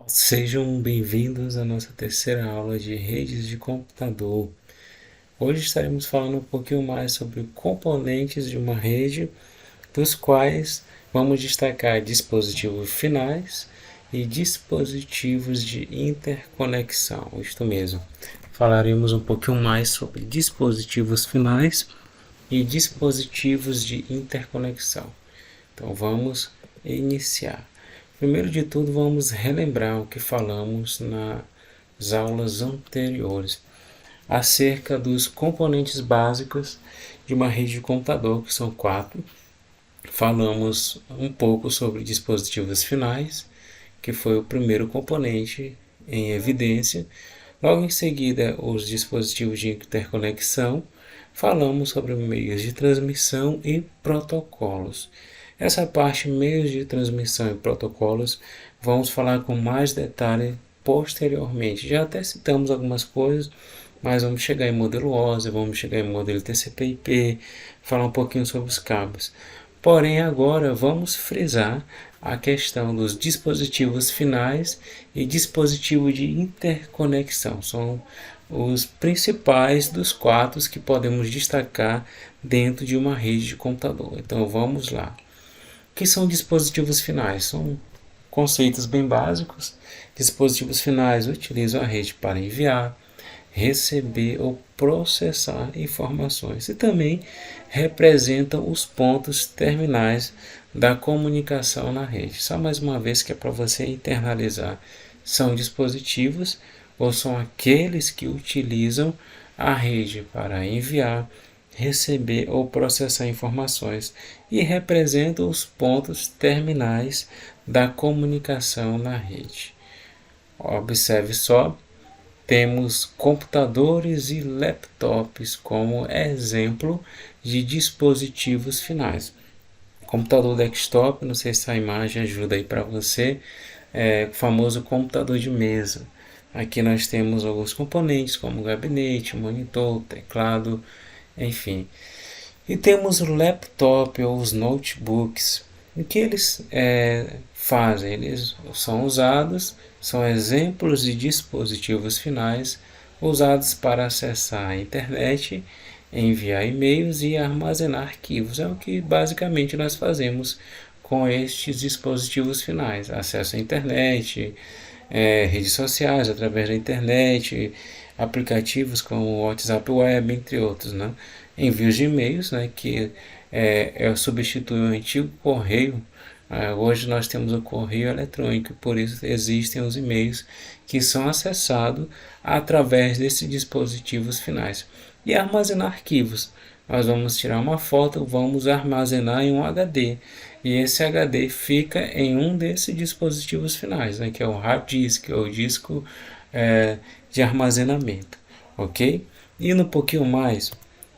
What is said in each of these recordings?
Sejam bem-vindos à nossa terceira aula de redes de computador. Hoje estaremos falando um pouquinho mais sobre componentes de uma rede, dos quais vamos destacar dispositivos finais e dispositivos de interconexão. Isto mesmo, falaremos um pouquinho mais sobre dispositivos finais e dispositivos de interconexão. Então vamos iniciar. Primeiro de tudo, vamos relembrar o que falamos nas aulas anteriores acerca dos componentes básicos de uma rede de computador, que são quatro. Falamos um pouco sobre dispositivos finais, que foi o primeiro componente em evidência. Logo em seguida, os dispositivos de interconexão. Falamos sobre meios de transmissão e protocolos. Essa parte, meios de transmissão e protocolos, vamos falar com mais detalhe posteriormente. Já até citamos algumas coisas, mas vamos chegar em modelo OSI, vamos chegar em modelo TCP/IP, falar um pouquinho sobre os cabos. Porém, agora vamos frisar a questão dos dispositivos finais e dispositivo de interconexão. São os principais dos quatro que podemos destacar dentro de uma rede de computador. Então vamos lá. O que são dispositivos finais? São conceitos bem básicos. Dispositivos finais utilizam a rede para enviar, receber ou processar informações e também representam os pontos terminais da comunicação na rede. Só mais uma vez que é para você internalizar. São dispositivos ou são aqueles que utilizam a rede para enviar, receber ou processar informações e representam os pontos terminais da comunicação na rede. Observe só, temos computadores e laptops como exemplo de dispositivos finais. Computador desktop, não sei se a imagem ajuda aí para você, é o famoso computador de mesa. Aqui nós temos alguns componentes como gabinete, monitor, teclado, enfim. E temos o laptop ou os notebooks. O que eles fazem? Eles são usados, são exemplos de dispositivos finais usados para acessar a internet, enviar e-mails e armazenar arquivos. É o que basicamente nós fazemos com estes dispositivos finais. Acesso à internet, redes sociais através da internet, aplicativos como o WhatsApp Web, entre outros, né? Envios de e-mails, né, que substitui o antigo correio. Hoje nós temos o correio eletrônico, por isso existem os e-mails que são acessados através desses dispositivos finais. E armazenar arquivos. Nós vamos tirar uma foto, vamos armazenar em um HD. E esse HD fica em um desses dispositivos finais, né, que é o hard disk, ou disco de armazenamento. Ok? Indo um pouquinho mais,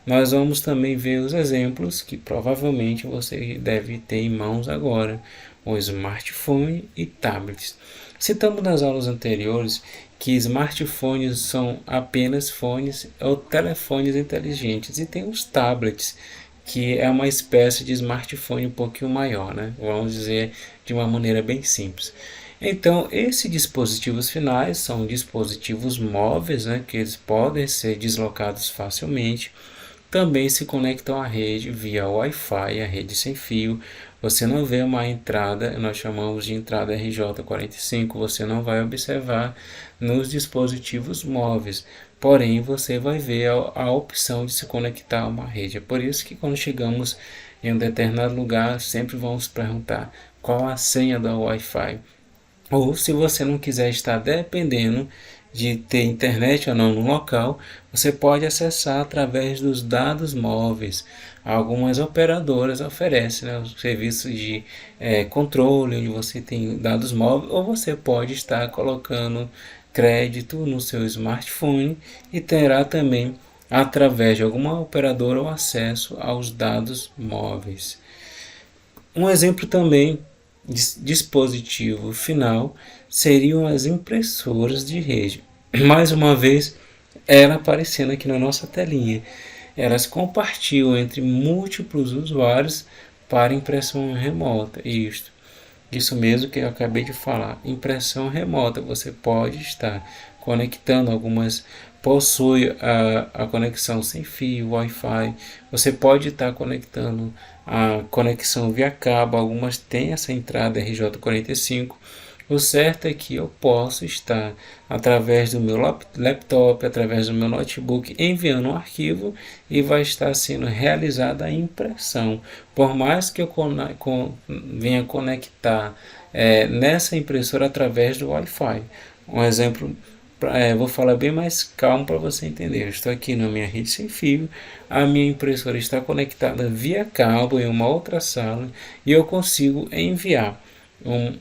nós vamos também ver os exemplos que provavelmente você deve ter em mãos agora, o smartphone e tablets. Citamos nas aulas anteriores que smartphones são apenas fones ou telefones inteligentes e tem os tablets, que é uma espécie de smartphone um pouquinho maior, né? Vamos dizer de uma maneira bem simples. Então, esses dispositivos finais são dispositivos móveis, né, que eles podem ser deslocados facilmente. Também se conectam à rede via Wi-Fi, a rede sem fio. Você não vê uma entrada, nós chamamos de entrada RJ45, você não vai observar nos dispositivos móveis. Porém, você vai ver a opção de se conectar a uma rede. É por isso que quando chegamos em um determinado lugar, sempre vamos perguntar qual a senha da Wi-Fi. Ou se você não quiser estar dependendo de ter internet ou não no local, você pode acessar através dos dados móveis. Algumas operadoras oferecem, né, os serviços de controle, onde você tem dados móveis, ou você pode estar colocando crédito no seu smartphone e terá também, através de alguma operadora, o acesso aos dados móveis. Um exemplo também dispositivo final seriam as impressoras de rede. Mais uma vez, ela aparecendo aqui na nossa telinha. Elas compartilham entre múltiplos usuários para impressão remota. Isto Isso mesmo que eu acabei de falar, impressão remota. Você pode estar conectando algumas, possui a conexão sem fio, Wi-Fi. Você pode estar conectando a conexão via cabo, algumas têm essa entrada RJ45. O certo é que eu posso estar, através do meu laptop, através do meu notebook, enviando um arquivo e vai estar sendo realizada a impressão. Por mais que eu venha conectar nessa impressora através do Wi-Fi. Um exemplo, vou falar bem mais calmo para você entender. Eu estou aqui na minha rede sem fio, a minha impressora está conectada via cabo em uma outra sala e eu consigo enviar um,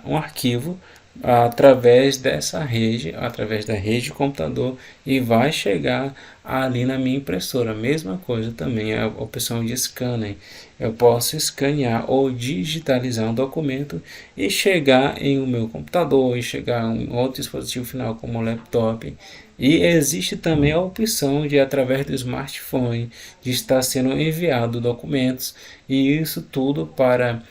um arquivo através dessa rede, através da rede de computador, e vai chegar ali na minha impressora. Mesma coisa também a opção de scanner. Eu posso escanear ou digitalizar um documento e chegar em o meu computador, e chegar em outro dispositivo final como o laptop. E existe também a opção de, através do smartphone, de estar sendo enviado documentos, e isso tudo para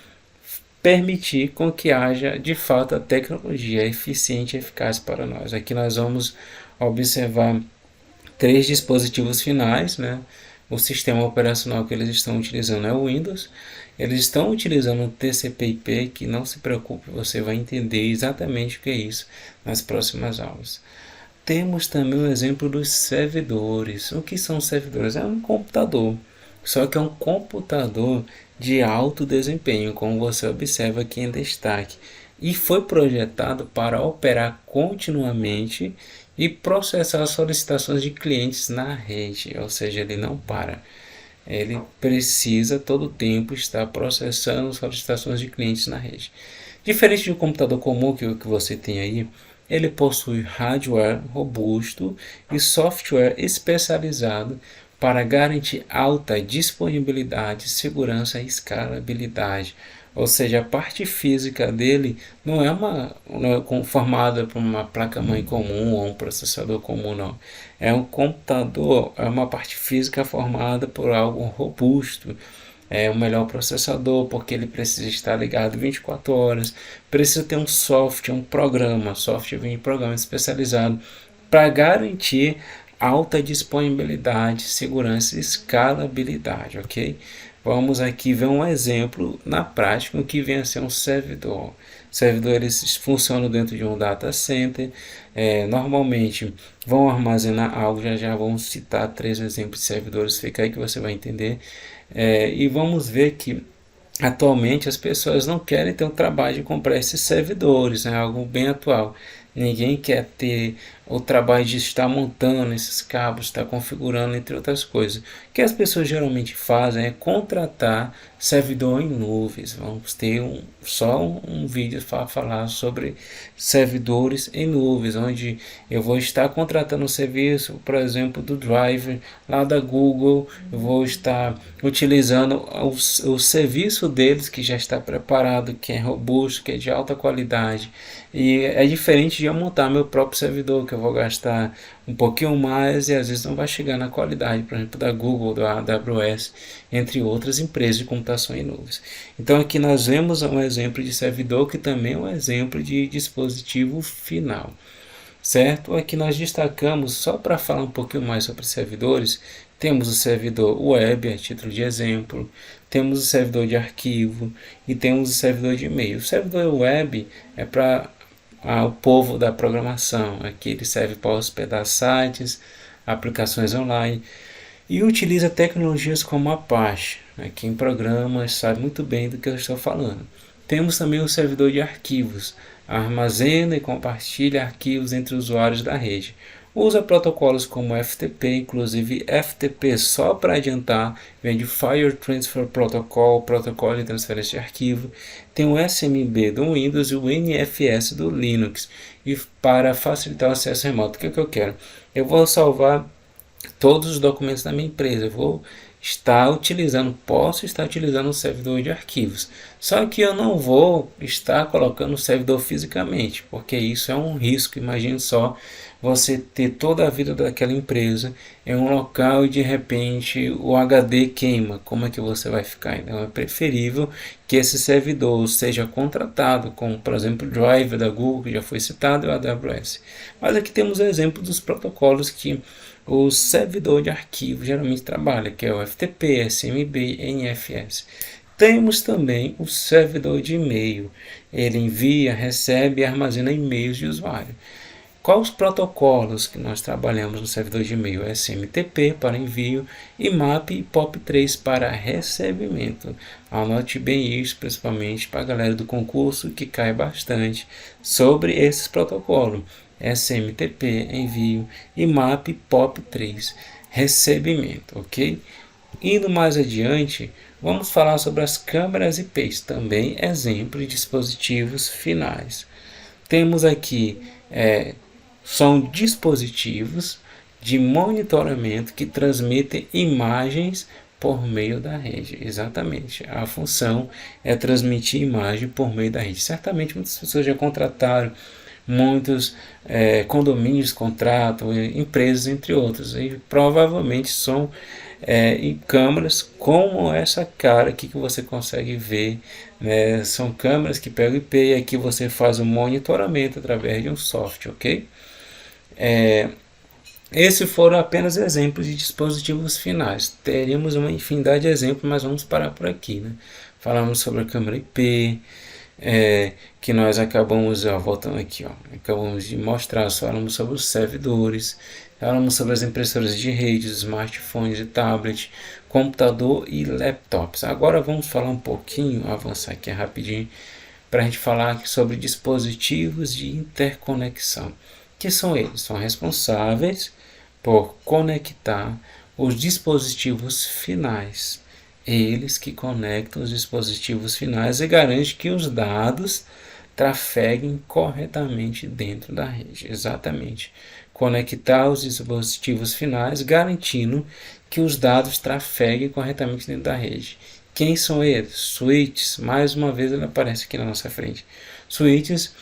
permitir com que haja de fato a tecnologia eficiente e eficaz para nós. Aqui nós vamos observar três dispositivos finais, né? O sistema operacional que eles estão utilizando é o Windows. Eles estão utilizando o TCP/IP, que não se preocupe, você vai entender exatamente o que é isso nas próximas aulas. Temos também o exemplo dos servidores. O que são servidores? É um computador, só que é um computador de alto desempenho, como você observa aqui em destaque, e foi projetado para operar continuamente e processar solicitações de clientes na rede, ou seja, ele não para. Ele precisa todo o tempo estar processando solicitações de clientes na rede. Diferente de um computador comum que você tem aí, ele possui hardware robusto e software especializado para garantir alta disponibilidade, segurança e escalabilidade. Ou seja, a parte física dele não é formada por uma placa-mãe comum ou um processador comum, não. É um computador, é uma parte física formada por algo robusto. É o melhor processador, porque ele precisa estar ligado 24 horas, precisa ter um software, software vem em programa especializado para garantir alta disponibilidade, segurança e escalabilidade, ok? Vamos aqui ver um exemplo na prática, o que vem a ser um servidor. Servidores funcionam dentro de um data center, normalmente vão armazenar algo, já vamos citar três exemplos de servidores, fica aí que você vai entender. E vamos ver que atualmente as pessoas não querem ter o trabalho de comprar esses servidores, é algo bem atual. Ninguém quer ter o trabalho de estar montando esses cabos, estar configurando, entre outras coisas. O que as pessoas geralmente fazem é contratar servidor em nuvens. Vamos ter só um vídeo para falar sobre servidores em nuvens, onde eu vou estar contratando um serviço, por exemplo, do Drive lá da Google. Eu vou estar utilizando o serviço deles, que já está preparado, que é robusto, que é de alta qualidade. E é diferente de eu montar meu próprio servidor, que eu vou gastar um pouquinho mais e às vezes não vai chegar na qualidade, por exemplo, da Google, da AWS, entre outras empresas de computação em nuvens. Então aqui nós vemos um exemplo de servidor, que também é um exemplo de dispositivo final. Certo? Aqui nós destacamos, só para falar um pouquinho mais sobre servidores, temos o servidor web, a título de exemplo, temos o servidor de arquivo e temos o servidor de e-mail. O servidor web é para o povo da programação. Aqui ele serve para hospedar sites, aplicações online, e utiliza tecnologias como Apache. Quem programa sabe muito bem do que eu estou falando. Temos também o servidor de arquivos, armazena e compartilha arquivos entre usuários da rede. Usa protocolos como FTP, inclusive FTP, só para adiantar, vem de File Transfer Protocol, protocolo de transferência de arquivo. Tem o SMB do Windows e o NFS do Linux. E para facilitar o acesso remoto, o que eu quero? Eu vou salvar todos os documentos da minha empresa. Eu vou posso estar utilizando um servidor de arquivos. Só que eu não vou estar colocando o servidor fisicamente, porque isso é um risco. Imagine só você ter toda a vida daquela empresa em um local e de repente o HD queima. Como é que você vai ficar? Então é preferível que esse servidor seja contratado, como por exemplo o Drive da Google, que já foi citado, e o AWS. Mas aqui temos exemplos dos protocolos que o servidor de arquivo geralmente trabalha, que é o FTP, SMB, NFS. Temos também o servidor de e-mail. Ele envia, recebe e armazena e-mails de usuário. Quais os protocolos que nós trabalhamos no servidor de e-mail? SMTP para envio e MAP e POP3 para recebimento. Anote bem isso, principalmente para a galera do concurso, que cai bastante sobre esses protocolos. SMTP, envio, e MAP POP3, recebimento, ok? Indo mais adiante, vamos falar sobre as câmeras IPs, também exemplo de dispositivos finais. Temos aqui, são dispositivos de monitoramento que transmitem imagens por meio da rede. Exatamente, a função é transmitir imagem por meio da rede. Certamente muitas pessoas já contrataram, muitos condomínios contratam, empresas entre outros, e provavelmente são em câmeras como essa cara aqui que você consegue ver, né? São câmeras que pegam IP e aqui você faz o monitoramento através de um software, ok? Esses foram apenas exemplos de dispositivos finais. Teríamos uma infinidade de exemplos, mas vamos parar por aqui, né? Falamos sobre a câmera IP, que nós acabamos, voltando aqui, acabamos de mostrar, falamos sobre os servidores, falamos sobre as impressoras de rede, smartphones e tablets, computador e laptops. Agora vamos falar um pouquinho, avançar aqui rapidinho, para a gente falar aqui sobre dispositivos de interconexão. Que são eles? São responsáveis por conectar os dispositivos finais. Eles que conectam os dispositivos finais e garantem que os dados trafeguem corretamente dentro da rede. Exatamente. Conectar os dispositivos finais, garantindo que os dados trafeguem corretamente dentro da rede. Quem são eles? Switches. Mais uma vez ele aparece aqui na nossa frente. Switches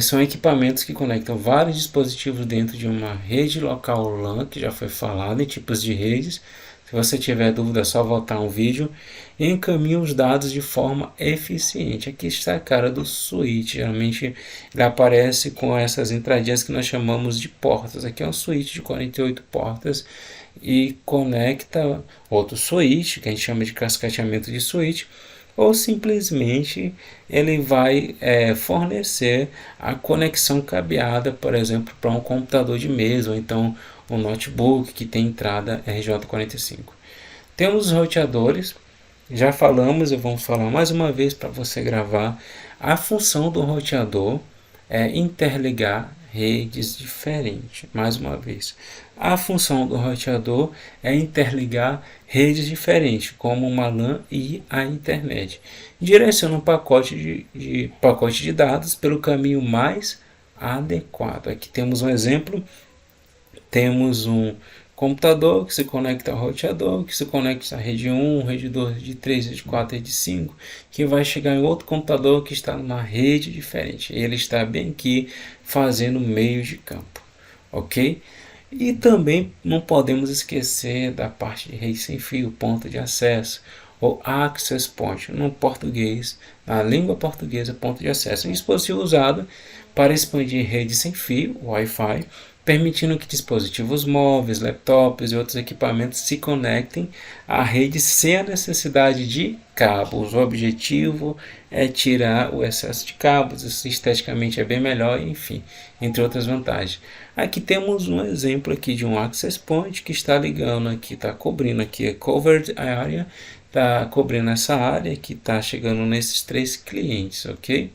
são equipamentos que conectam vários dispositivos dentro de uma rede local LAN, que já foi falado em tipos de redes. Se você tiver dúvida, é só voltar um vídeo. E encaminha os dados de forma eficiente. Aqui está a cara do switch. Geralmente ele aparece com essas entradinhas que nós chamamos de portas. Aqui é um switch de 48 portas e conecta outro switch, que a gente chama de cascateamento de switch, ou simplesmente ele vai fornecer a conexão cabeada, por exemplo, para um computador de mesa, ou então um notebook que tem entrada RJ45. Temos os roteadores, já falamos e vamos falar mais uma vez para você gravar. A função do roteador é interligar redes diferentes. Mais uma vez, a função do roteador é interligar redes diferentes, como uma LAN e a internet. Direciona um pacote de dados pelo caminho mais adequado. Aqui temos um exemplo. Temos um computador que se conecta ao roteador, que se conecta à rede 1, rede 2, rede 3, rede 4, rede 5, que vai chegar em outro computador que está numa rede diferente. Ele está bem aqui fazendo meio de campo, ok? E também não podemos esquecer da parte de rede sem fio, ponto de acesso, ou access point, no português, na língua portuguesa, ponto de acesso. Um dispositivo usado para expandir rede sem fio, Wi-Fi, permitindo que dispositivos móveis, laptops e outros equipamentos se conectem à rede sem a necessidade de cabos. O objetivo é tirar o excesso de cabos, isso esteticamente é bem melhor, enfim, entre outras vantagens. Aqui temos um exemplo aqui de um access point que está ligando aqui, está cobrindo aqui a covered area, está cobrindo essa área que está chegando nesses 3 clientes, ok?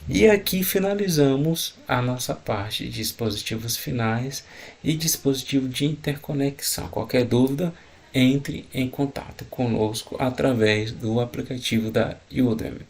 E aqui finalizamos a nossa parte de dispositivos finais e dispositivo de interconexão. Qualquer dúvida, entre em contato conosco através do aplicativo da Udemy.